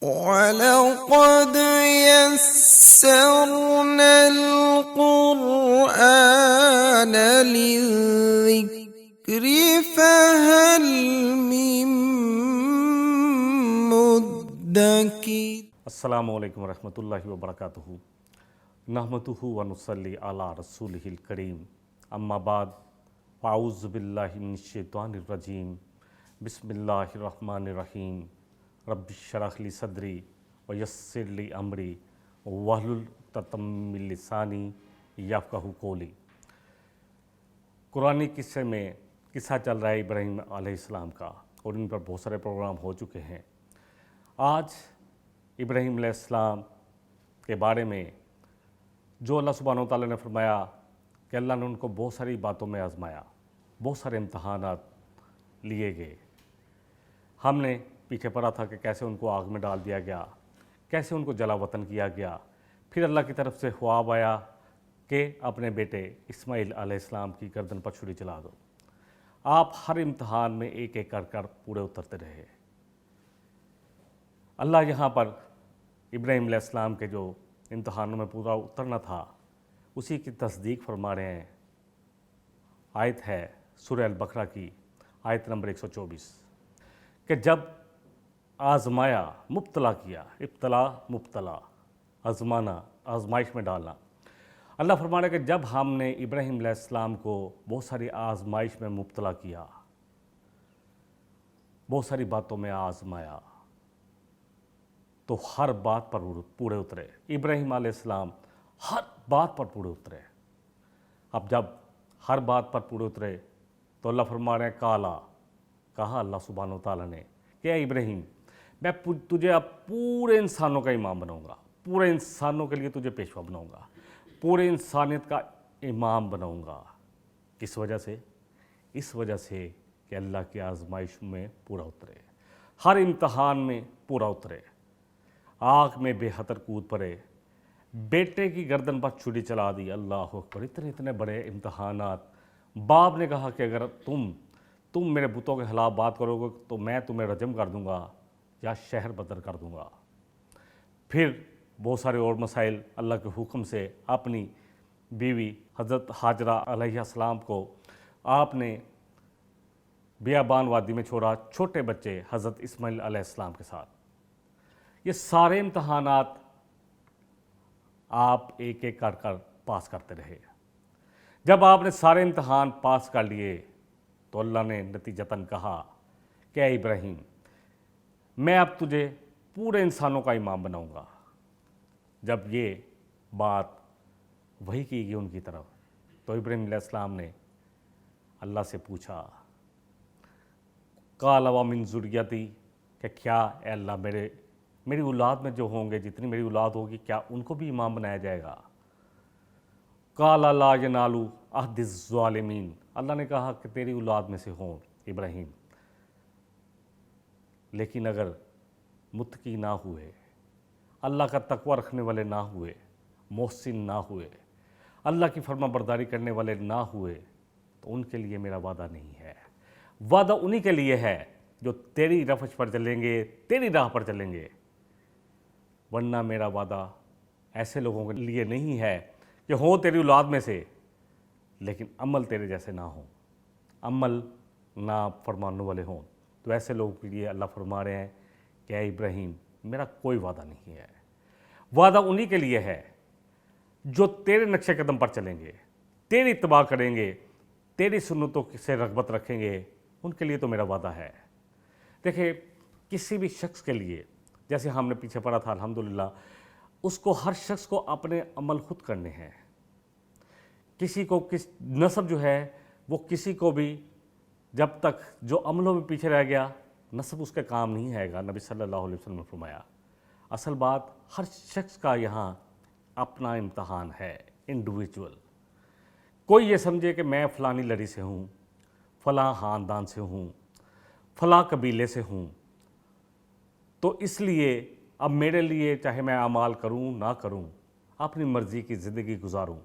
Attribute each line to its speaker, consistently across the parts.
Speaker 1: وَلَقَدْ يَسَّرْنَا الْقُرْآنَ لِلذِّكْرِ فَهَلْ مِن مُّدَّكِرٍ۔
Speaker 2: السلام علیکم ورحمۃ اللہ وبرکاتہ۔ نحمدہ ونصلی علی رسولہ الکریم، اما بعد، فاعوذ باللہ من الشیطان الرجیم، بسم اللہ الرحمن الرحیم۔ رب اشرح لی صدری ویسر لی امری واحلل عقدۃ من لسانی یفقہوا قولی۔ قرآنی قصے میں قصہ چل رہا ہے ابراہیم علیہ السلام کا، اور ان پر بہت سارے پروگرام ہو چکے ہیں۔ آج ابراہیم علیہ السلام کے بارے میں جو اللہ سبحانہ و تعالیٰ نے فرمایا کہ اللہ نے ان کو بہت ساری باتوں میں آزمایا، بہت سارے امتحانات لیے گئے۔ ہم نے پیچھے پڑھا تھا کہ کیسے ان کو آگ میں ڈال دیا گیا، کیسے ان کو جلا وطن کیا گیا، پھر اللہ کی طرف سے خواب آیا کہ اپنے بیٹے اسماعیل علیہ السلام کی گردن پر چھری چلا دو۔ آپ ہر امتحان میں ایک ایک کر پورے اترتے رہے۔ اللہ یہاں پر ابراہیم علیہ السلام کے جو امتحانوں میں پورا اترنا تھا اسی کی تصدیق فرما رہے ہیں۔ آیت ہے سورہ البقرہ کی آیت نمبر 124 کہ جب آزمایا، مبتلا کیا، ابتلا مبتلا، آزمانا، آزمائش میں ڈالنا۔ اللہ فرما رہا ہے کہ جب ہم نے ابراہیم علیہ السلام کو بہت ساری آزمائش میں مبتلا کیا، بہت ساری باتوں میں آزمایا، تو ہر بات پر پورے اترے۔ ابراہیم علیہ السلام ہر بات پر پورے اترے۔ اب جب ہر بات پر پورے اترے تو اللہ فرما رہے ہیں کہا اللہ سبحانہ و تعالیٰ نے کہ اے ابراہیم، میں تجھے اب پورے انسانوں کا امام بناؤں گا، پورے انسانوں کے لیے تجھے پیشوا بناؤں گا، پورے انسانیت کا امام بناؤں گا۔ کس وجہ سے؟ اس وجہ سے کہ اللہ کی آزمائش میں پورا اترے، ہر امتحان میں پورا اترے، آگ میں بے خطر کود پڑے، بیٹے کی گردن پر چھری چلا دی۔ اللہ اکبر، اتنے بڑے امتحانات۔ باپ نے کہا کہ اگر تم میرے بتوں کے خلاف بات کرو گے تو میں تمہیں رجم کر دوں گا یا شہر بدر کر دوں گا۔ پھر بہت سارے اور مسائل اللہ کے حکم سے اپنی بیوی حضرت ہاجرہ علیہ السلام کو آپ نے بیابان وادی میں چھوڑا، چھوٹے بچے حضرت اسماعیل علیہ السلام کے ساتھ۔ یہ سارے امتحانات آپ ایک ایک کر پاس کرتے رہے۔ جب آپ نے سارے امتحان پاس کر لیے تو اللہ نے نتیجتاً کہا کہ اے ابراہیم، میں اب تجھے پورے انسانوں کا امام بناؤں گا۔ جب یہ بات وحی کی گئی ان کی طرف تو ابراہیم علیہ السلام نے اللہ سے پوچھا قال ومن ذریتی، کہ کیا اے اللہ میری اولاد میں جو ہوں گے، جتنی میری اولاد ہوگی، کیا ان کو بھی امام بنایا جائے گا؟ قال لا ینال عہد الظالمین، اللہ نے کہا کہ تیری اولاد میں سے ہوں ابراہیم، لیکن اگر متقی نہ ہوئے، اللہ کا تقوی رکھنے والے نہ ہوئے، محسن نہ ہوئے، اللہ کی فرما برداری کرنے والے نہ ہوئے، تو ان کے لیے میرا وعدہ نہیں ہے۔ وعدہ انہی کے لیے ہے جو تیری روش پر چلیں گے، تیری راہ پر چلیں گے، ورنہ میرا وعدہ ایسے لوگوں کے لیے نہیں ہے کہ ہوں تیری اولاد میں سے لیکن عمل تیرے جیسے نہ ہوں، عمل نہ فرمانے والے ہوں۔ تو ایسے لوگوں کے لیے اللہ فرما رہے ہیں کہ اے ابراہیم، میرا کوئی وعدہ نہیں ہے۔ وعدہ انہی کے لیے ہے جو تیرے نقش قدم پر چلیں گے، تیری اتباع کریں گے، تیری سنتوں سے رغبت رکھیں گے، ان کے لیے تو میرا وعدہ ہے۔ دیکھیں، کسی بھی شخص کے لیے، جیسے ہم نے پیچھے پڑھا تھا الحمدللہ، اس کو ہر شخص کو اپنے عمل خود کرنے ہیں۔ کسی کو نسب جو ہے وہ کسی کو بھی جب تک جو عملوں میں پیچھے رہ گیا، نسب اس کے کام نہیں آئے گا۔ نبی صلی اللہ علیہ وسلم نے فرمایا اصل بات ہر شخص کا یہاں اپنا امتحان ہے، انڈیویجول۔ کوئی یہ سمجھے کہ میں فلانی لڑی سے ہوں، فلاں خاندان سے ہوں، فلاں قبیلے سے ہوں، تو اس لیے اب میرے لیے چاہے میں اعمال کروں نہ کروں، اپنی مرضی کی زندگی گزاروں،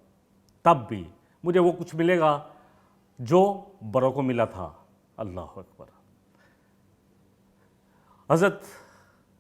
Speaker 2: تب بھی مجھے وہ کچھ ملے گا جو بڑوں کو ملا تھا۔ اللہ اکبر۔ حضرت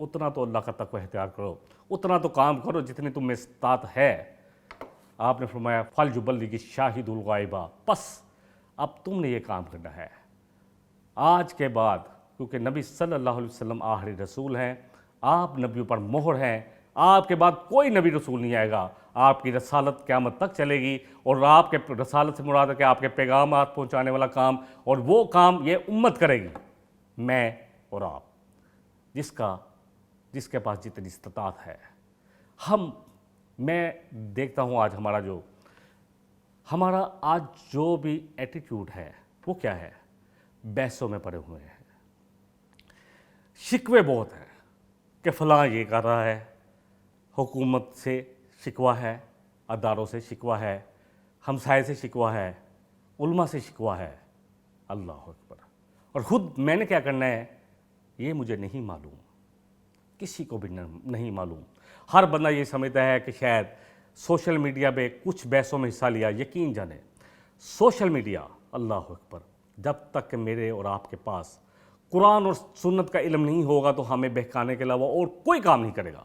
Speaker 2: اتنا تو اللہ کا تقوی اختیار کرو، اتنا تو کام کرو جتنی تم میں استطاعت ہے۔ آپ نے فرمایا فَلْيُبَلِّغِ الشَّاهِدُ الْغَائِبَ، بس اب تم نے یہ کام کرنا ہے آج کے بعد، کیونکہ نبی صلی اللہ علیہ وسلم آخری رسول ہیں، آپ نبیوں پر مہر ہیں، آپ کے بعد کوئی نبی رسول نہیں آئے گا، آپ کی رسالت قیامت تک چلے گی، اور آپ کے رسالت سے مراد ہے کہ آپ کے پیغامات پہنچانے والا کام، اور وہ کام یہ امت کرے گی، میں اور آپ، جس کے پاس جتنی استطاعت ہے۔ میں دیکھتا ہوں آج ہمارا آج جو بھی ایٹیٹیوڈ ہے وہ کیا ہے؟ بحثوں میں پڑے ہوئے ہیں، شکوے بہت ہیں کہ فلاں یہ کر رہا ہے، حکومت سے شکوہ ہے، اداروں سے شکوہ ہے، ہمسائے سے شکوہ ہے، علماء سے شکوہ ہے، اللہ اکبر، اور خود میں نے کیا کرنا ہے یہ مجھے نہیں معلوم، کسی کو بھی نہیں معلوم۔ ہر بندہ یہ سمجھتا ہے کہ شاید سوشل میڈیا پہ کچھ بحثوں میں حصہ لیا، یقین جانیں سوشل میڈیا، اللہ اکبر، جب تک کہ میرے اور آپ کے پاس قرآن اور سنت کا علم نہیں ہوگا تو ہمیں بہکانے کے علاوہ اور کوئی کام نہیں کرے گا۔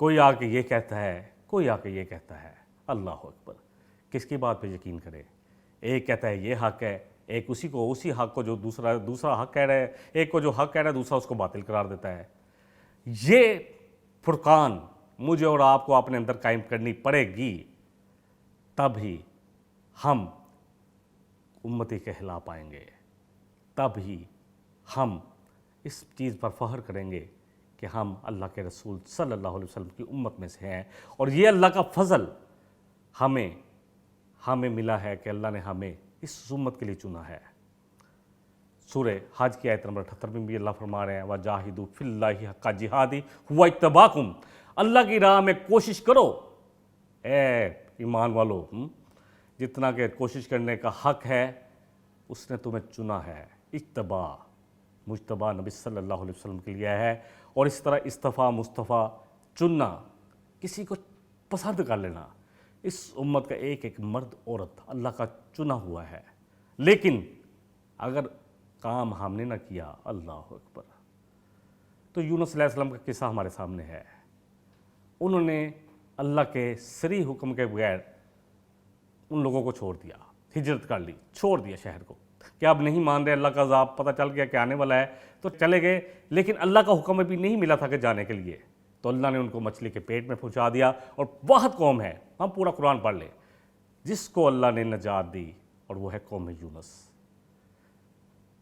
Speaker 2: کوئی آ کے یہ کہتا ہے، کوئی آ کے یہ کہتا ہے، اللہ اکبر، کس کی بات پہ یقین کرے؟ ایک کہتا ہے یہ حق ہے، ایک اسی حق کو جو دوسرا حق کہہ رہا ہے، ایک کو جو حق کہہ رہا ہے دوسرا اس کو باطل قرار دیتا ہے۔ یہ فرقان مجھے اور آپ کو اپنے اندر قائم کرنی پڑے گی، تب ہی ہم امتی کہلا پائیں گے، تب ہی ہم اس چیز پر فخر کریں گے کہ ہم اللہ کے رسول صلی اللہ علیہ وسلم کی امت میں سے ہیں، اور یہ اللہ کا فضل ہمیں ملا ہے کہ اللہ نے ہمیں اس امت کے لیے چنا ہے۔ سورہ حج کی آیت نمبر 78 میں بھی اللہ فرما رہے ہیں وَجَاهِدُوا فِي اللَّهِ حَقَّ جِهَادِهِ هُوَ اجْتَبَاكُمْ، اللہ کی راہ میں کوشش کرو اے ایمان والو، جتنا کہ کوشش کرنے کا حق ہے اس نے تمہیں چنا ہے۔ اجتبا، مجتبا نبی صلی اللہ علیہ وسلم کے لیے ہے، اور اس طرح استفا مصطفیٰ چننا، کسی کو پسند کر لینا، اس امت کا ایک ایک مرد عورت اللہ کا چنا ہوا ہے، لیکن اگر کام ہم نے نہ کیا، اللہ اکبر، تو یونس علیہ السلام کا قصہ ہمارے سامنے ہے۔ انہوں نے اللہ کے صریح حکم کے بغیر ان لوگوں کو چھوڑ دیا، ہجرت کر لی، چھوڑ دیا شہر کو، کہ اب نہیں مان رہے، اللہ کا عذاب پتہ چل گیا کہ آنے والا ہے، تو چلے گئے، لیکن اللہ کا حکم ابھی نہیں ملا تھا کہ جانے کے لیے، تو اللہ نے ان کو مچھلی کے پیٹ میں پہنچا دیا۔ اور بہت قوم ہے، ہم پورا قرآن پڑھ لیں، جس کو اللہ نے نجات دی، اور وہ ہے قوم یونس۔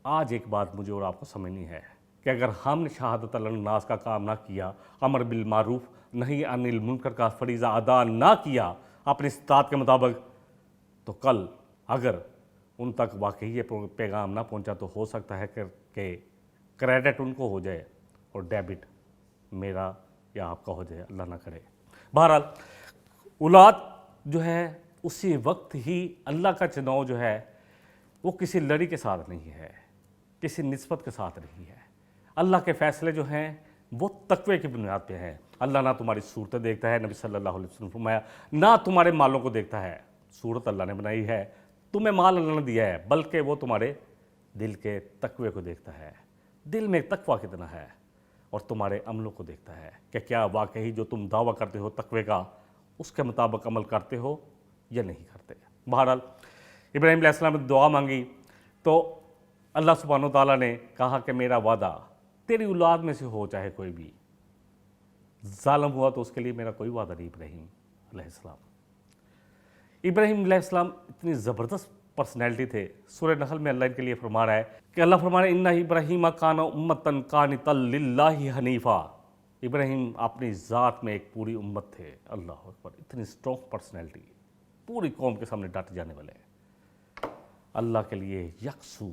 Speaker 2: آج ایک بات مجھے اور آپ کو سمجھنی ہے کہ اگر ہم نے شہادت الناس کا کام نہ کیا، امر بالمعروف نہی عن المنکر کا فریضہ ادا نہ کیا اپنی استطاعت کے مطابق، تو کل اگر ان تک واقعی یہ پیغام نہ پہنچا تو ہو سکتا ہے کہ کریڈٹ ان کو ہو جائے اور ڈیبٹ میرا یا آپ کا ہو جائے، اللہ نہ کرے۔ بہرحال اولاد جو ہے اسی وقت ہی اللہ کا چناؤ جو ہے وہ کسی لڑی کے ساتھ نہیں ہے، کسی نسبت کے ساتھ نہیں ہے۔ اللہ کے فیصلے جو ہیں وہ تقوی کی بنیاد پہ ہیں۔ اللہ نہ تمہاری صورتیں دیکھتا ہے، نبی صلی اللہ علیہ وسلم فرمایا، نہ تمہارے مالوں کو دیکھتا ہے، صورت اللہ نے بنائی ہے، تمہیں مال اللہ نے دیا ہے، بلکہ وہ تمہارے دل کے تقوی کو دیکھتا ہے، دل میں تقوی کتنا ہے، اور تمہارے عملوں کو دیکھتا ہے کہ کیا واقعی جو تم دعویٰ کرتے ہو تقوی کا اس کے مطابق عمل کرتے ہو یا نہیں کرتے۔ بہرحال ابراہیم علیہ السلام نے دعا مانگی تو اللہ سبحانہ وتعالیٰ نے کہا کہ میرا وعدہ تیری اولاد میں سے ہو چاہے کوئی بھی، ظالم ہوا تو اس کے لیے میرا کوئی وعدہ نہیں۔ ابراہیم علیہ السلام، ابراہیم علیہ السلام اتنی زبردست پرسنالٹی تھے، سورہ نحل میں اللہ ان کے لیے فرما رہا ہے کہ اللہ فرما رہا ہے اِنَّ ابراہیم کان امۃ قانتا للہ حنیفا، ابراہیم اپنی ذات میں ایک پوری امت تھے، اللہ اکبر، اتنی اسٹرانگ پرسنالٹی، پوری قوم کے سامنے ڈٹ جانے والے، اللہ کے لیے یکسو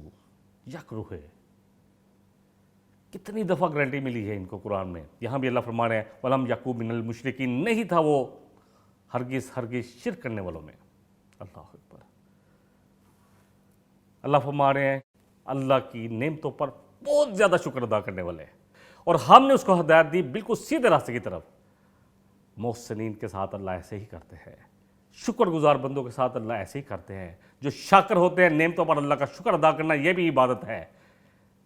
Speaker 2: یک روح ہے۔ کتنی دفعہ گارنٹی ملی ہے ان کو قرآن میں، یہاں بھی اللہ فرما رہے ہیں وَلَمْ يَكُ مِنَ الْمُشْرِكِينَ، نہیں تھا وہ ہرگز شرک کرنے والوں میں، اللہ اکبر۔ اللہ فرما رہے ہیں اللہ کی نعمتوں پر بہت زیادہ شکر ادا کرنے والے، اور ہم نے اس کو ہدایت دی بالکل سیدھے راستے کی طرف۔ محسنین کے ساتھ اللہ ایسے ہی کرتے ہیں، شکر گزار بندوں کے ساتھ اللہ ایسے ہی کرتے ہیں، جو شاکر ہوتے ہیں نعمتوں پر اللہ کا شکر ادا کرنا یہ بھی عبادت ہے،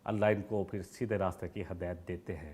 Speaker 2: اللہ ان کو پھر سیدھے راستے کی ہدایت دیتے ہیں۔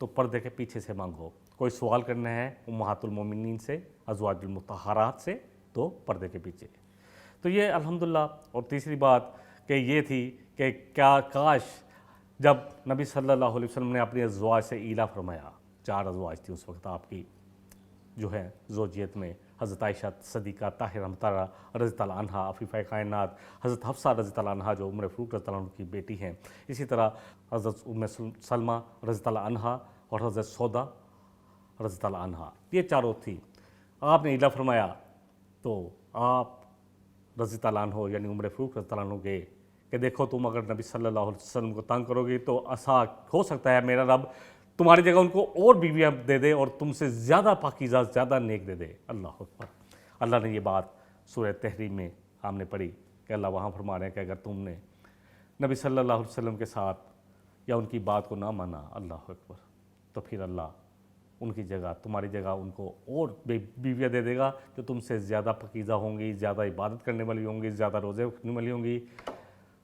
Speaker 2: تو پردے کے پیچھے سے مانگو. کوئی سوال کرنا ہے امہات المومنین سے, ازواج المطہرات سے, تو پردے کے پیچھے. تو یہ الحمدللہ. اور تیسری بات کہ یہ تھی کہ کیا کاش جب نبی صلی اللہ علیہ وسلم نے اپنی ازواج سے ایلا فرمایا, 4 ازواج تھی اس وقت آپ کی جو ہے زوجیت میں, حضرت عائشہ صدیقہ طاہرہ مطہرہ رضی اللہ عنہا, عفیفہ کائنات حضرت حفصہ رضی اللہ عنہا جو عمر فاروق رضی اللہ عنہ کی بیٹی ہیں, اسی طرح حضرت ام سلمہ رضی اللہ عنہا اور حضرت سودا رضی اللہ عنہا, یہ چاروں تھی. آپ نے ایلا فرمایا تو آپ رضی اللہ عنہ یعنی عمر فاروق رضی اللہ عنہ گئے کہ دیکھو تم اگر نبی صلی اللہ علیہ وسلم کو تنگ کرو گی تو ایسا ہو سکتا ہے میرا رب تمہاری جگہ ان کو اور بیویاں دے دے اور تم سے زیادہ پاکیزہ زیادہ نیک دے دے. اللہ اکبر. اللہ نے یہ بات سورہ تحریم میں ہم نے پڑھی کہ اللہ وہاں فرما رہے ہیں کہ اگر تم نے نبی صلی اللہ علیہ وسلم کے ساتھ یا ان کی بات کو نہ مانا, اللہ اکبر, تو پھر اللہ ان کی جگہ تمہاری جگہ ان کو اور بیویاں دے دے گا جو تم سے زیادہ پاکیزہ ہوں گی, زیادہ عبادت کرنے والی ہوں گی, زیادہ روزے رکھنے والی ہوں گی.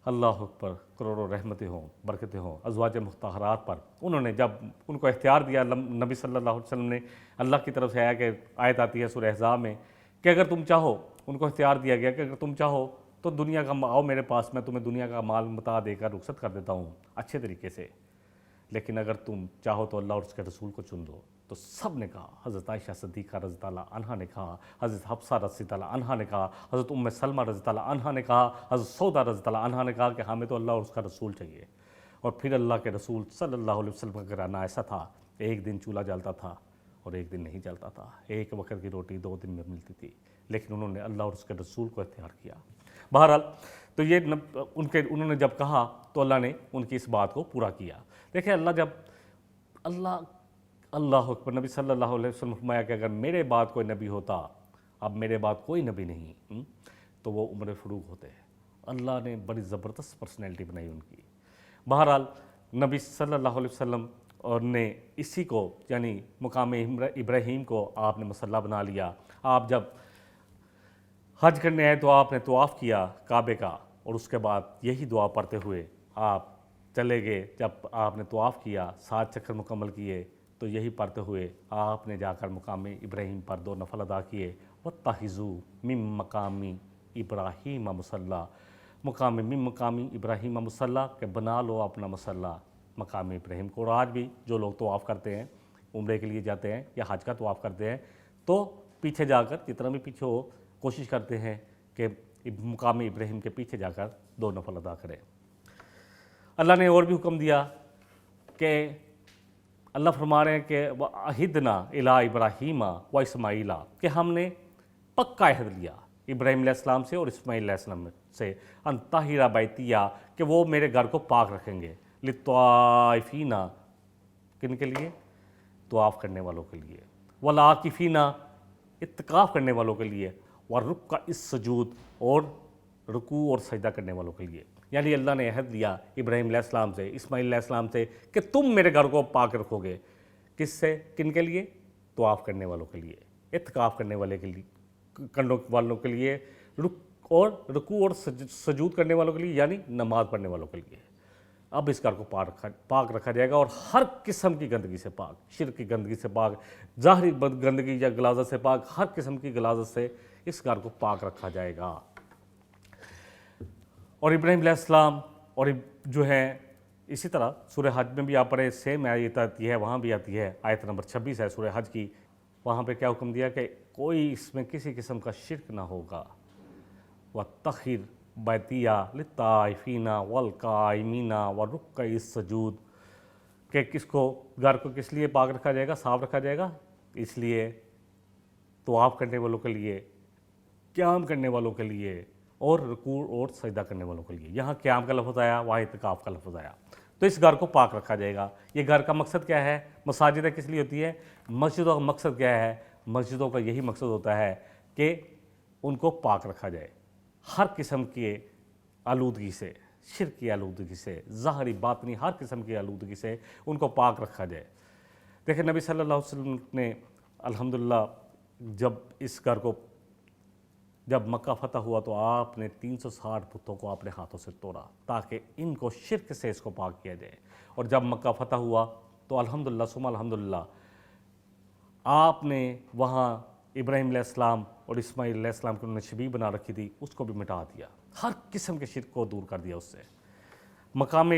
Speaker 2: اللہ اکبر. کروڑوں رحمتیں ہوں, برکتیں ہوں ازواج مطہرات پر. انہوں نے جب ان کو اختیار دیا, نبی صلی اللہ علیہ وسلم نے, اللہ کی طرف سے آیا کہ آیت آتی ہے سورہ احزاب میں کہ اگر تم چاہو, ان کو اختیار دیا گیا کہ اگر تم چاہو تو دنیا کا آؤ میرے پاس, میں تمہیں دنیا کا مال متاع دے کر رخصت کر دیتا ہوں اچھے طریقے سے, لیکن اگر تم چاہو تو اللہ اور اس کے رسول کو چن لو. تو سب نے کہا, حضرت عائشہ صدیقہ رضی اللہ عنہا نے کہا, حضرت حفصہ رضی اللہ عنہا نے کہا, حضرت ام سلمہ رضی اللہ عنہا نے کہا, حضرت سودا رضی اللہ عنہا نے کہا کہ ہمیں تو اللہ اور اس کا رسول چاہیے. اور پھر اللہ کے رسول صلی اللہ علیہ وسلم کا گھرانہ ایسا تھا, ایک دن چولہا جلتا تھا اور ایک دن نہیں جلتا تھا, ایک وقت کی روٹی 2 دن میں ملتی تھی, لیکن انہوں نے اللہ اور اس کے رسول کو اختیار کیا. بہرحال تو یہ انہوں نے جب کہا تو اللہ نے ان کی اس بات کو پورا کیا. دیکھیں اللہ اکبر. نبی صلی اللہ علیہ وسلم فرمایا کہ اگر میرے بعد کوئی نبی ہوتا, اب میرے بعد کوئی نبی نہیں, تو وہ عمر فاروق ہوتے. اللہ نے بڑی زبردست پرسنالٹی بنائی ان کی. بہرحال نبی صلی اللہ علیہ وسلم اور نے اسی کو یعنی مقام ابراہیم کو آپ نے مسلح بنا لیا. آپ جب حج کرنے آئے تو آپ نے طواف کیا کعبے کا, اور اس کے بعد یہی دعا پڑھتے ہوئے آپ چلے گئے. جب آپ نے طواف کیا, 7 چکر مکمل کیے, تو یہی پڑھتے ہوئے آپ نے جا کر مقام ابراہیم پر 2 نفل ادا کیے. وَاتَّخِذُوا مِن مَّقَامِ ابراہیم مصلی, مقام ابراہیم مصلی کہ بنا لو اپنا مصلی مقام ابراہیم کو. اور آج بھی جو لوگ طواف کرتے ہیں, عمرے کے لیے جاتے ہیں یا حج کا طواف کرتے ہیں, تو پیچھے جا کر جتنا بھی پیچھے ہو کوشش کرتے ہیں کہ مقام ابراہیم کے پیچھے جا کر 2 نفل ادا کریں. اللہ نے اور بھی حکم دیا کہ اللہ فرما رہے ہیں کہ وَعَهِدْنَا إِلَىٰ إِبْرَاهِيمَ وَإِسْمَاعِيلَ کہ ہم نے پکا عہد لیا ابراہیم علیہ السلام سے اور اسماعیل علیہ السلام سے, ان طاہرا بیتیا کہ وہ میرے گھر کو پاک رکھیں گے, للطائفین کن کے لیے, طواف کرنے والوں کے لیے, والعاکفین اعتکاف کرنے والوں کے لیے, والرکع السجود اور رکوع اور سجدہ کرنے والوں کے لیے. یعنی اللہ نے عہد لیا ابراہیم علیہ السلام سے, اسماعیل علیہ السلام سے کہ تم میرے گھر کو پاک رکھو گے. کس سے, کن کے لیے, طواف کرنے والوں کے لیے, اعتکاف کرنے والے کے لیے, کرنے والوں کے لیے, اور رکوع اور سجود کرنے والوں کے لیے یعنی نماز پڑھنے والوں کے لیے. اب اس گھر کو پاک رکھا جائے گا, اور ہر قسم کی گندگی سے پاک, شرک کی گندگی سے پاک, ظاہری گندگی یا غلاظت سے پاک, ہر قسم کی غلاظت سے اس گھر کو پاک رکھا جائے گا. اور ابراہیم علیہ السلام اور جو ہے اسی طرح سورہ حج میں بھی آپ پڑھیں, سیم آیت آتی ہے, وہاں بھی آتی ہے, آیت نمبر 26 ہے سورہ حج کی. وہاں پہ کیا حکم دیا کہ کوئی اس میں کسی قسم کا شرک نہ ہوگا. وَاتَّخِذْ بَیْتِیَ لِلطَّائِفِینَ وَالْقَائِمِینَ وَالرُّکَّعِ السُّجُودِ کہ کس کو, گھر کو کس لیے پاک رکھا جائے گا, صاف رکھا جائے گا, اس لیے طواف کرنے والوں کے لیے, قیام کرنے والوں کے لیے, اور رکوع اور سجدہ کرنے والوں کے لیے. یہاں قیام کا لفظ آیا, وہاں اعتکاف کا لفظ آیا. تو اس گھر کو پاک رکھا جائے گا. یہ گھر کا مقصد کیا ہے, مساجدیں کس لیے ہوتی ہے, مسجدوں کا مقصد کیا ہے, مسجدوں کا یہی مقصد ہوتا ہے کہ ان کو پاک رکھا جائے ہر قسم کی آلودگی سے, شرک کی آلودگی سے, ظاہری باطنی ہر قسم کی آلودگی سے ان کو پاک رکھا جائے. دیکھیں نبی صلی اللہ علیہ وسلم نے الحمدللہ جب اس گھر کو, جب مکہ فتح ہوا تو آپ نے 360 بتوں کو اپنے ہاتھوں سے توڑا تاکہ ان کو شرک سے اس کو پاک کیا جائے. اور جب مکہ فتح ہوا تو الحمدللہ ثم الحمدللہ آپ نے وہاں ابراہیم علیہ السلام اور اسماعیل علیہ السلام کی انہوں نے شبیہ بنا رکھی تھی، اس کو بھی مٹا دیا، ہر قسم کے شرک کو دور کر دیا اس سے۔ مقام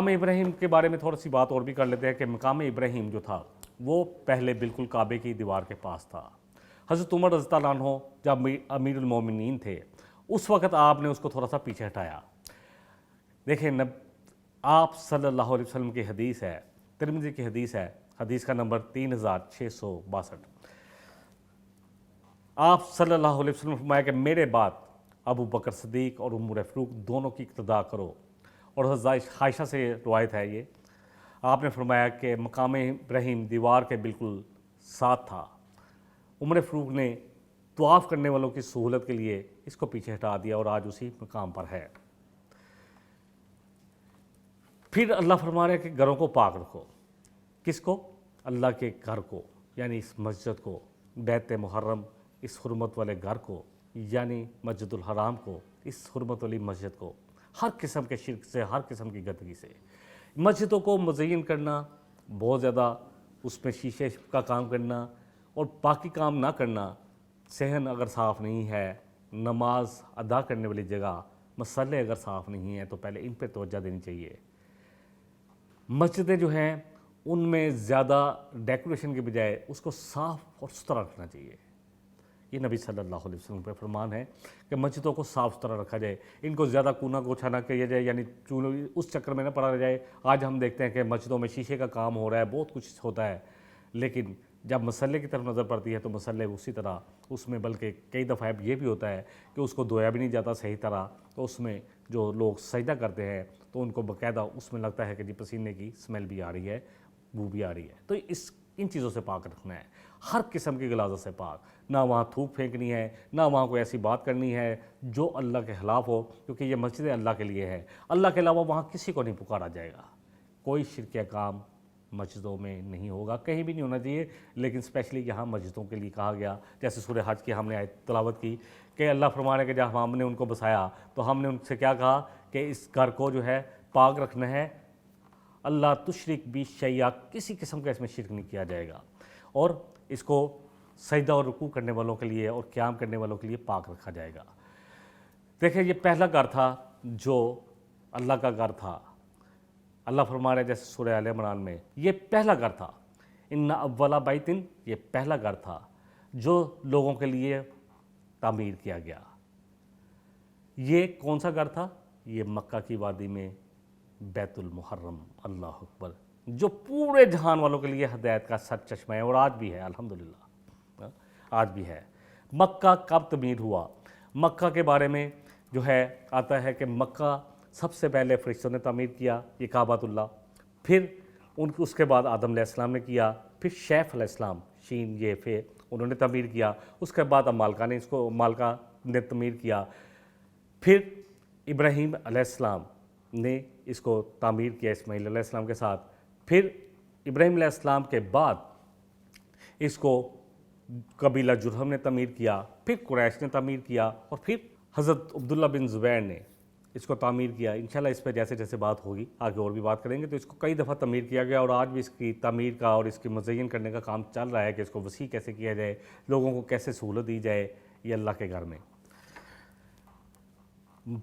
Speaker 2: ابراہیم کے بارے میں تھوڑا سی بات اور بھی کر لیتے ہیں کہ مقام ابراہیم جو تھا وہ پہلے بالکل کعبے کی دیوار کے پاس تھا۔ حضرت عمر رضی اللہ عنہ جب امیر المومنین تھے اس وقت آپ نے اس کو تھوڑا سا پیچھے ہٹایا۔ دیکھیں آپ صلی اللہ علیہ وسلم کی حدیث ہے، ترمذی کی حدیث ہے، حدیث کا نمبر 3662۔ آپ صلی اللہ علیہ وسلم نے فرمایا کہ میرے بعد ابو بکر صدیق اور عمر فاروق دونوں کی اقتداء کرو، اور حضرت عائشہ سے روایت ہے یہ، آپ نے فرمایا کہ مقام ابراہیم دیوار کے بالکل ساتھ تھا، عمر فاروق نے طواف کرنے والوں کی سہولت کے لیے اس کو پیچھے ہٹا دیا اور آج اسی مقام پر ہے۔ پھر اللہ فرما رہا ہے کہ گھروں کو پاک رکھو، کس کو؟ اللہ کے گھر کو، یعنی اس مسجد کو، بیت محرم، اس حرمت والے گھر کو، یعنی مسجد الحرام کو، اس حرمت والی مسجد کو، ہر قسم کے شرک سے، ہر قسم کی گندگی سے۔ مسجدوں کو مزین کرنا، بہت زیادہ اس میں شیشے کا کام کرنا اور باقی کام نہ کرنا، صحن اگر صاف نہیں ہے، نماز ادا کرنے والی جگہ، مصلے اگر صاف نہیں ہیں تو پہلے ان پہ توجہ دینی چاہیے۔ مسجدیں جو ہیں ان میں زیادہ ڈیکوریشن کے بجائے اس کو صاف اور ستھرا رکھنا چاہیے۔ یہ نبی صلی اللہ علیہ وسلم پہ فرمان ہے کہ مسجدوں کو صاف ستھرا رکھا جائے، ان کو زیادہ کونا گوچھا نہ کیا جائے، یعنی اس چکر میں نہ پڑا جائے۔ آج ہم دیکھتے ہیں کہ مسجدوں میں شیشے کا کام ہو رہا ہے، بہت کچھ ہوتا ہے، لیکن جب مسلے کی طرف نظر پڑتی ہے تو مسلے اسی طرح اس میں، بلکہ کئی دفعہ یہ بھی ہوتا ہے کہ اس کو دھویا بھی نہیں جاتا صحیح طرح، تو اس میں جو لوگ سجدہ کرتے ہیں تو ان کو باقاعدہ اس میں لگتا ہے کہ جی پسینے کی اسمیل بھی آ رہی ہے، بو بھی آ رہی ہے۔ تو ان چیزوں سے پاک رکھنا ہے، ہر قسم کی غلاظت سے پاک، نہ وہاں تھوک پھینکنی ہے، نہ وہاں کوئی ایسی بات کرنی ہے جو اللہ کے خلاف ہو، کیونکہ یہ مسجد اللہ کے لیے ہے، اللہ کے علاوہ وہاں کسی کو نہیں پکارا جائے گا۔ کوئی شرک کام مسجدوں میں نہیں ہوگا، کہیں بھی نہیں ہونا چاہیے، لیکن اسپیشلی یہاں مسجدوں کے لیے کہا گیا۔ جیسے سورہ حج کی ہم نے آیت تلاوت کی کہ اللہ فرمانے کہ جب ہم نے ان کو بسایا تو ہم نے ان سے کیا کہا کہ اس گھر کو جو ہے پاک رکھنا ہے، اللہ تشرک بھی شیئا، کسی قسم کا اس میں شرک نہیں کیا جائے گا، اور اس کو سجدہ اور رکوع کرنے والوں کے لیے اور قیام کرنے والوں کے لیے پاک رکھا جائے گا۔ دیکھیں یہ پہلا گھر تھا جو اللہ کا گھر تھا۔ اللہ فرما رہے جیسے سورہ آل عمران میں، یہ پہلا گھر تھا، ان اول بیت، یہ پہلا گھر تھا جو لوگوں کے لیے تعمیر کیا گیا۔ یہ کون سا گھر تھا؟ یہ مکہ کی وادی میں بیت المحرم، اللہ اکبر، جو پورے جہان والوں کے لیے ہدایت کا سر چشمہ ہے، اور آج بھی ہے، الحمدللہ آج بھی ہے۔ مکہ کب تعمیر ہوا؟ مکہ کے بارے میں جو ہے آتا ہے کہ مکہ سب سے پہلے فرشتوں نے تعمیر کیا، یہ کعبۃ اللہ، پھر اس کے بعد آدم علیہ السلام نے کیا، پھر شیف علیہ السلام، شین یہ فے، انہوں نے تعمیر کیا، اس کے بعد مالکہ نے تعمیر کیا، پھر ابراہیم علیہ السلام نے اس کو تعمیر کیا اسماعیل علیہ السلام کے ساتھ، پھر ابراہیم علیہ السلام کے بعد اس کو قبیلہ جرہم نے تعمیر کیا، پھر قریش نے تعمیر کیا، اور پھر حضرت عبداللہ بن زبیر نے اس کو تعمیر کیا۔ انشاءاللہ اس پہ جیسے جیسے بات ہوگی آگے اور بھی بات کریں گے، تو اس کو کئی دفعہ تعمیر کیا گیا، اور آج بھی اس کی تعمیر کا اور اس کی مزین کرنے کا کام چل رہا ہے کہ اس کو وسیع کیسے کیا جائے، لوگوں کو کیسے سہولت دی جائے یہ اللہ کے گھر میں۔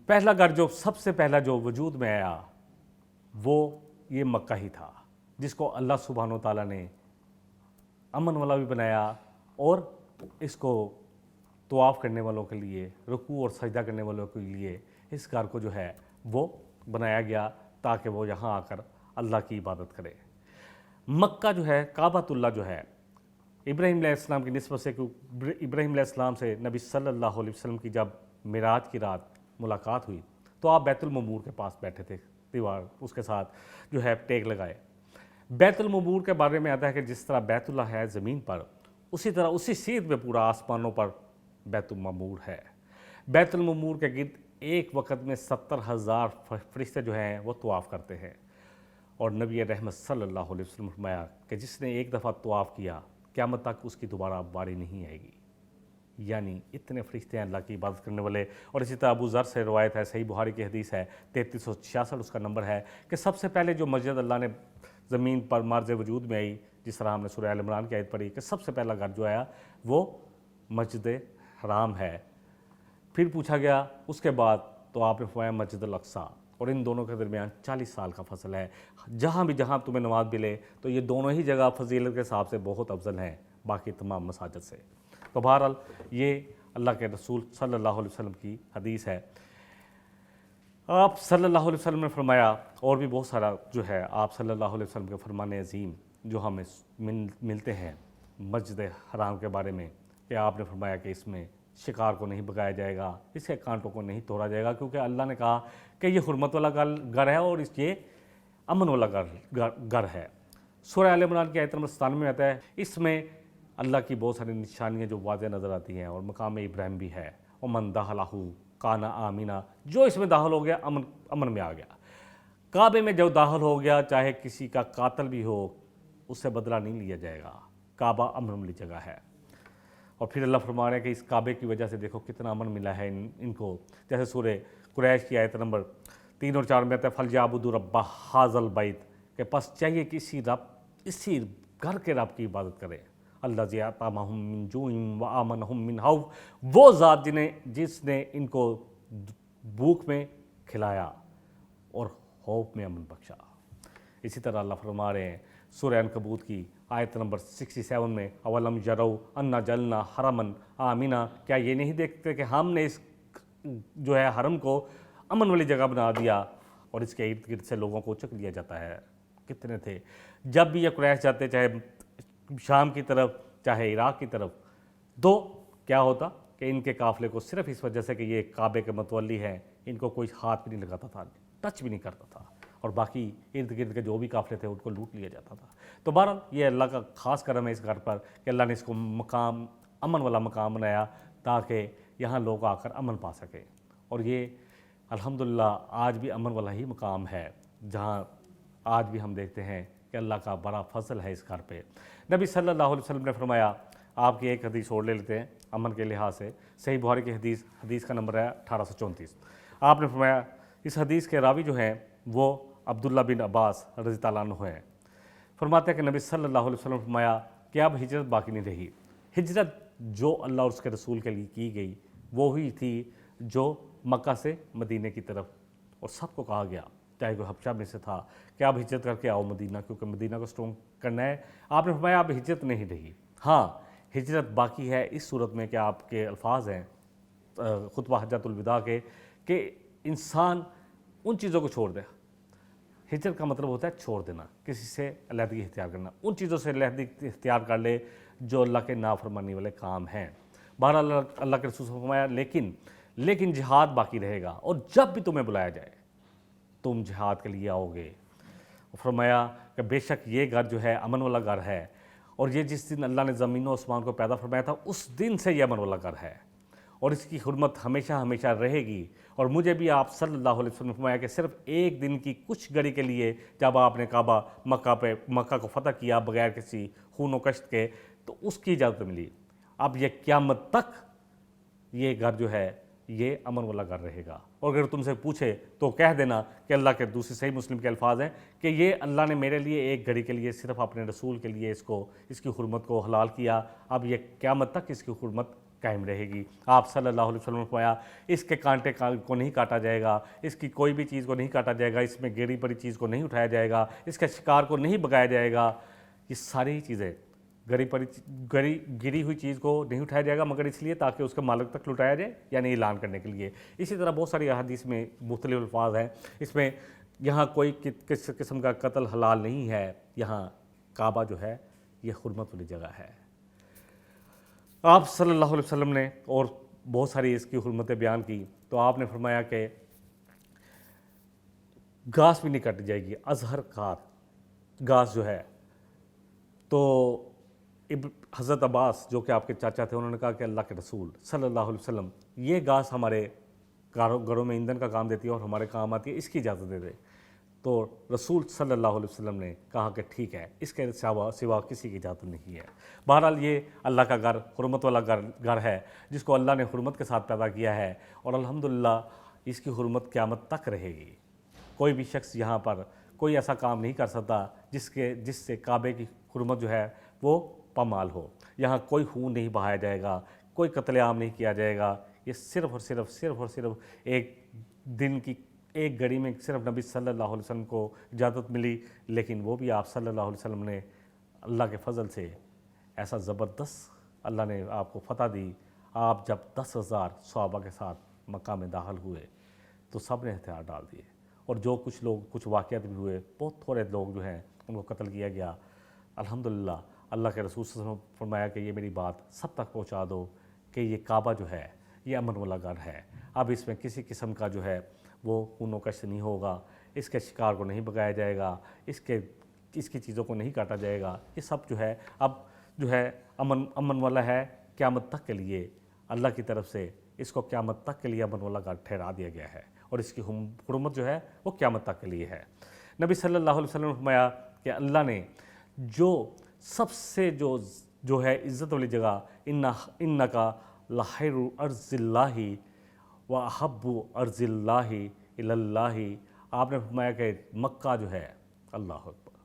Speaker 2: پہلا گھر جو سب سے پہلا جو وجود میں آیا وہ یہ مکہ ہی تھا، جس کو اللہ سبحانہ و تعالیٰ نے امن والا بھی بنایا، اور اس کو طواف کرنے والوں کے لیے، رکوع اور سجدہ کرنے والوں کے لیے اس گھر کو جو ہے وہ بنایا گیا تاکہ وہ یہاں آ کر اللہ کی عبادت کرے۔ مکہ جو ہے، کعبۃ اللہ جو ہے، ابراہیم علیہ السلام کی نسبت سے، ابراہیم علیہ السلام سے نبی صلی اللہ علیہ وسلم کی جب معراج کی رات ملاقات ہوئی تو آپ بیت المعمور کے پاس بیٹھے تھے، دیوار اس کے ساتھ جو ہے ٹیک لگائے۔ بیت المعمور کے بارے میں آتا ہے کہ جس طرح بیت اللہ ہے زمین پر، اسی طرح اسی سیدھ میں پورا آسمانوں پر بیت المعمور ہے۔ بیت المعمور کے گرد ایک وقت میں 70,000 فرشتے جو ہیں وہ طواف کرتے ہیں، اور نبی رحمت صلی اللہ علیہ وسلم فرمایا کہ جس نے ایک دفعہ طواف کیا قیامت تک اس کی دوبارہ باری نہیں آئے گی۔ یعنی اتنے فرشتے ہیں اللہ کی عبادت کرنے والے. اور اسی طرح ابو ذر سے روایت ہے, صحیح بخاری کی حدیث ہے, 3366 اس کا نمبر ہے, کہ سب سے پہلے جو مسجد اللہ نے زمین پر مارز وجود میں آئی, جس طرح ہم نے سورہ آل عمران کی آیت پڑھی کہ سب سے پہلا گھر جو آیا وہ مسجد حرام ہے. پھر پوچھا گیا اس کے بعد, تو آپ نے فرمایا مسجد الاقصیٰ, اور ان دونوں کے درمیان 40 سال کا فصل ہے. جہاں تمہیں نماز ملے تو یہ دونوں ہی جگہ فضیلت کے حساب سے بہت افضل ہیں باقی تمام مساجد سے. تو بہرحال یہ اللہ کے رسول صلی اللہ علیہ وسلم کی حدیث ہے. آپ صلی اللہ علیہ وسلم نے فرمایا, اور بھی بہت سارا جو ہے آپ صلی اللہ علیہ وسلم کے فرمان عظیم جو ہمیں ملتے ہیں مسجد حرام کے بارے میں, کہ آپ نے فرمایا کہ اس میں شکار کو نہیں بگایا جائے گا, اس کے کانٹوں کو نہیں توڑا جائے گا, کیونکہ اللہ نے کہا کہ یہ حرمت والا گھر ہے اور یہ امن والا گھر ہے. سورہ آل عمران کی آیت نمبر 97 میں آتا ہے, اس میں اللہ کی بہت ساری نشانیاں جو واضح نظر آتی ہیں, اور مقام ابراہیم بھی ہے. ومن دخلہ کان آمنا, جو اس میں داخل ہو گیا امن میں آ گیا. کعبے میں جو داخل ہو گیا چاہے کسی کا قاتل بھی ہو, اس سے بدلہ نہیں لیا جائے گا. کعبہ امن والی جگہ ہے. اور پھر اللہ فرما رہے ہیں کہ اس کعبے کی وجہ سے دیکھو کتنا امن ملا ہے ان کو. جیسے سورہ قریش کی آیت نمبر 3 اور 4 میں آتا ہے فَلْيَعْبُدُوا رَبَّ هَٰذَا الْبَيْتِ, کہ پس چاہیے کہ اسی گھر کے رب کی عبادت کرے. الَّذِي أَطْعَمَهُم مِّن جُوعٍ وَآمَنَهُم مِّنْ خَوْفٍ, وہ ذات جس نے ان کو بھوک میں کھلایا اور خوف میں امن بخشا. اسی طرح اللہ فرما رہے ہیں سورہ عنکبوت کی آیت نمبر 67 میں, اولم یروا انا جعلنا حرما آمنا, کیا یہ نہیں دیکھتے کہ ہم نے اس جو ہے حرم کو امن والی جگہ بنا دیا اور اس کے ارد گرد سے لوگوں کو چک لیا جاتا ہے. کتنے تھے جب بھی یہ قریش جاتے, چاہے شام کی طرف چاہے عراق کی طرف, تو کیا ہوتا کہ ان کے قافلے کو صرف اس وجہ سے کہ یہ کعبے کے متولی ہیں, ان کو کوئی ہاتھ بھی نہیں لگاتا تھا, ٹچ بھی نہیں کرتا تھا, اور باقی ارد گرد کے جو بھی قافلے تھے ان کو لوٹ لیا جاتا تھا. تو بہرحال یہ اللہ کا خاص کرم ہے اس گھر پر کہ اللہ نے اس کو مقام امن والا مقام بنایا تاکہ یہاں لوگ آ کر امن پا سکیں. اور یہ الحمدللہ آج بھی امن والا ہی مقام ہے, جہاں آج بھی ہم دیکھتے ہیں کہ اللہ کا بڑا فضل ہے اس گھر پہ. نبی صلی اللہ علیہ وسلم نے فرمایا, آپ کی ایک حدیث اور لے لیتے ہیں امن کے لحاظ سے, صحیح بخاری کی حدیث کا نمبر ہے 1834. آپ نے فرمایا, اس حدیث کے راوی جو ہیں وہ عبداللہ بن عباس رضی اللہ عنہ ہیں. فرماتے ہیں کہ نبی صلی اللہ علیہ وسلم نے فرمایا کہ اب ہجرت باقی نہیں رہی. ہجرت جو اللہ اور اس کے رسول کے لیے کی گئی وہی تھی جو مکہ سے مدینے کی طرف, اور سب کو کہا گیا چاہے کوئی حبشہ میں سے تھا کہ آپ ہجرت کر کے آؤ مدینہ, کیونکہ مدینہ کو سٹرونگ کرنا ہے. آپ نے فرمایا اب ہجرت نہیں رہی. ہاں ہجرت باقی ہے اس صورت میں کہ آپ کے الفاظ ہیں خطبہ حجۃ الوداع کے, کہ انسان ان چیزوں کو چھوڑ دے. ہجرت کا مطلب ہوتا ہے چھوڑ دینا, کسی سے علیحدگی اختیار کرنا, ان چیزوں سے علیحدگی اختیار کر لے جو اللہ کے نافرمانی والے کام ہیں. بہرحال اللہ کے رسول نے فرمایا لیکن جہاد باقی رہے گا, اور جب بھی تمہیں بلایا جائے تم جہاد کے لیے آؤ گے. فرمایا کہ بے شک یہ گھر جو ہے امن والا گھر ہے, اور یہ جس دن اللہ نے زمین و آسمان کو پیدا فرمایا تھا اس دن سے یہ امن والا گھر ہے, اور اس کی حرمت ہمیشہ ہمیشہ رہے گی. اور مجھے بھی آپ صلی اللہ علیہ وسلم نے فرمایا کہ صرف ایک دن کی کچھ گھڑی کے لیے جب آپ نے کعبہ مکہ کو فتح کیا بغیر کسی خون و کشت کے, تو اس کی اجازت ملی. اب یہ قیامت تک یہ گھر جو ہے یہ امن والا گھر رہے گا. اور اگر تم سے پوچھے تو کہہ دینا کہ اللہ کے دوسری صحیح مسلم کے الفاظ ہیں کہ یہ اللہ نے میرے لیے ایک گھڑی کے لیے صرف اپنے رسول کے لیے اس کی حرمت کو حلال کیا, اب یہ قیامت تک اس کی حرمت قائم رہے گی. آپ صلی اللہ علیہ وسلم نے فرمایا اس کے کانٹے کو نہیں کاٹا جائے گا, اس کی کوئی بھی چیز کو نہیں کاٹا جائے گا, اس میں گری پڑی چیز کو نہیں اٹھایا جائے گا, اس کے شکار کو نہیں بگایا جائے گا. یہ ساری ہی چیزیں گری ہوئی چیز کو نہیں اٹھایا جائے گا مگر اس لیے تاکہ اس کے مالک تک لٹایا جائے, یعنی اعلان کرنے کے لیے. اسی طرح بہت ساری احادیث میں مختلف الفاظ ہیں. اس میں یہاں کوئی کس قسم کا قتل حلال نہیں ہے, یہاں کعبہ جو ہے یہ حرمت والی جگہ ہے. آپ صلی اللہ علیہ وسلم نے اور بہت ساری اس کی حرمتیں بیان کی, تو آپ نے فرمایا کہ گھاس بھی نہیں کاٹی جائے گی, ازہر گھاس جو ہے. تو حضرت عباس جو کہ آپ کے چاچا تھے انہوں نے کہا کہ اللہ کے رسول صلی اللہ علیہ وسلم یہ گھاس ہمارے گھروں میں ایندھن کا کام دیتی ہے اور ہمارے کام آتی ہے, اس کی اجازت دے دے. تو رسول صلی اللہ علیہ وسلم نے کہا کہ ٹھیک ہے، اس کے سوا کسی کی اجازت نہیں ہے۔ بہرحال یہ اللہ کا گھر، حرمت والا گھر ہے، جس کو اللہ نے حرمت کے ساتھ پیدا کیا ہے، اور الحمدللہ اس کی حرمت قیامت تک رہے گی۔ کوئی بھی شخص یہاں پر کوئی ایسا کام نہیں کر سکتا جس سے کعبے کی حرمت جو ہے وہ پامال ہو۔ یہاں کوئی خون نہیں بہایا جائے گا، کوئی قتل عام نہیں کیا جائے گا۔ یہ صرف اور صرف ایک دن کی ایک گھڑی میں صرف نبی صلی اللہ علیہ وسلم کو اجازت ملی، لیکن وہ بھی آپ صلی اللہ علیہ وسلم نے اللہ کے فضل سے ایسا زبردست اللہ نے آپ کو فتح دی۔ آپ جب 10,000 صحابہ کے ساتھ مکہ میں داخل ہوئے تو سب نے ہتھیار ڈال دیے، اور جو کچھ واقعات بھی ہوئے، بہت تھوڑے لوگ جو ہیں ان کو قتل کیا گیا۔ الحمدللہ اللہ کے رسول صلی اللہ علیہ وسلم نے فرمایا کہ یہ میری بات سب تک پہنچا دو کہ یہ کعبہ جو ہے یہ امن والا گھر ہے، اب اس میں کسی قسم کا جو ہے وہ خونوں کش نہیں ہوگا، اس کے شکار کو نہیں بگایا جائے گا، اس کی چیزوں کو نہیں کاٹا جائے گا، یہ سب جو ہے اب جو ہے امن والا ہے قیامت تک کے لیے۔ اللہ کی طرف سے اس کو قیامت تک کے لیے امن والا گھر ٹھہرا دیا گیا ہے، اور اس کی حرمت جو ہے وہ قیامت تک کے لیے ہے۔ نبی صلی اللہ علیہ وسلم نے فرمایا کہ اللہ نے جو سب سے جو ہے عزت والی جگہ، انکا لخیر ارض اللہ وَأَحَبُّ أَرْضِ اللَّهِ إِلَى اللَّهِ، آپ نے فرمایا کہ مکہ جو ہے، اللہ اکبر،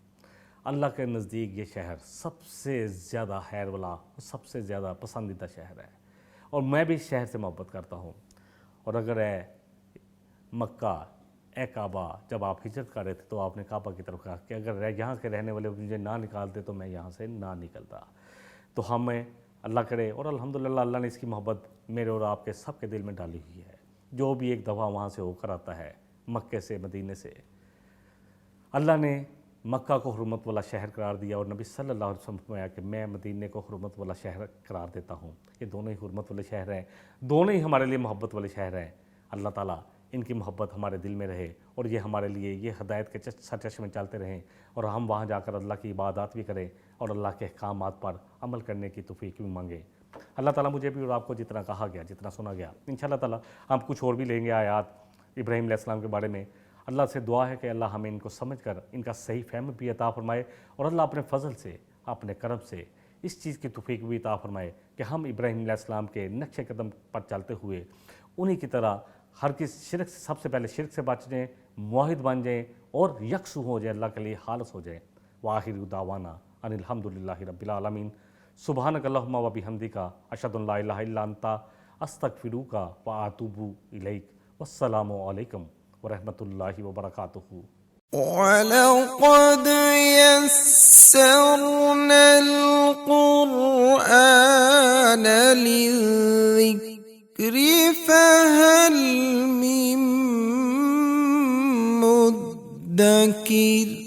Speaker 2: اللہ کے نزدیک یہ شہر سب سے زیادہ خیر والا، سب سے زیادہ پسندیدہ شہر ہے، اور میں بھی اس شہر سے محبت کرتا ہوں۔ اور اگر اے مکہ، اے کعبہ، جب آپ ہجرت کر رہے تھے تو آپ نے کعبہ کی طرف کہا کہ اگر یہاں کے رہنے والے مجھے نہ نکالتے تو میں یہاں سے نہ نکلتا۔ تو ہمیں اللہ کرے، اور الحمدللہ اللہ نے اس کی محبت میرے اور آپ کے سب کے دل میں ڈالی ہوئی ہے۔ جو بھی ایک دفعہ وہاں سے ہو کر آتا ہے، مکے سے، مدینے سے، اللہ نے مکہ کو حرمت والا شہر قرار دیا، اور نبی صلی اللہ علیہ وسلم نے فرمایا کہ میں مدینے کو حرمت والا شہر قرار دیتا ہوں۔ یہ دونوں ہی حرمت والے شہر ہیں، دونوں ہی ہمارے لیے محبت والے شہر ہیں۔ اللہ تعالیٰ ان کی محبت ہمارے دل میں رہے، اور یہ ہمارے لیے یہ ہدایت کے سرچشمے میں چلتے رہیں، اور ہم وہاں جا کر اللہ کی عبادات بھی کریں اور اللہ کے احکامات پر عمل کرنے کی توفیق بھی مانگیں۔ اللہ تعالیٰ مجھے بھی اور آپ کو جتنا کہا گیا، جتنا سنا گیا، انشاءاللہ تعالیٰ ہم کچھ اور بھی لیں گے آیات ابراہیم علیہ السلام کے بارے میں۔ اللہ سے دعا ہے کہ اللہ ہمیں ان کو سمجھ کر ان کا صحیح فہم بھی عطا فرمائے، اور اللہ اپنے فضل سے، اپنے کرم سے اس چیز کی توفیق بھی عطا فرمائے کہ ہم ابراہیم علیہ السلام کے نقش قدم پر چلتے ہوئے انہی کی طرح ہر کس شرک سے، سب سے پہلے شرک سے بچ جائیں، موحد بن جائیں، اور یکسو ہو جائیں، اللہ کے لیے خالص ہو جائیں۔ وآخر دعوانا ان الحمدللہ رب العالمین۔ سبحانک اللہم و بحمدک، اشہد ان لا الہ الا انت، استغفرک و اتوب الیک۔ والسلام علیکم ورحمۃ اللہ وبرکاتہ۔
Speaker 1: وَلَقَدْ يَسَّرْنَا الْقُرْآنَ لِلذِّكْرِ فَهَلْ مِن مُّدَّكِرٍ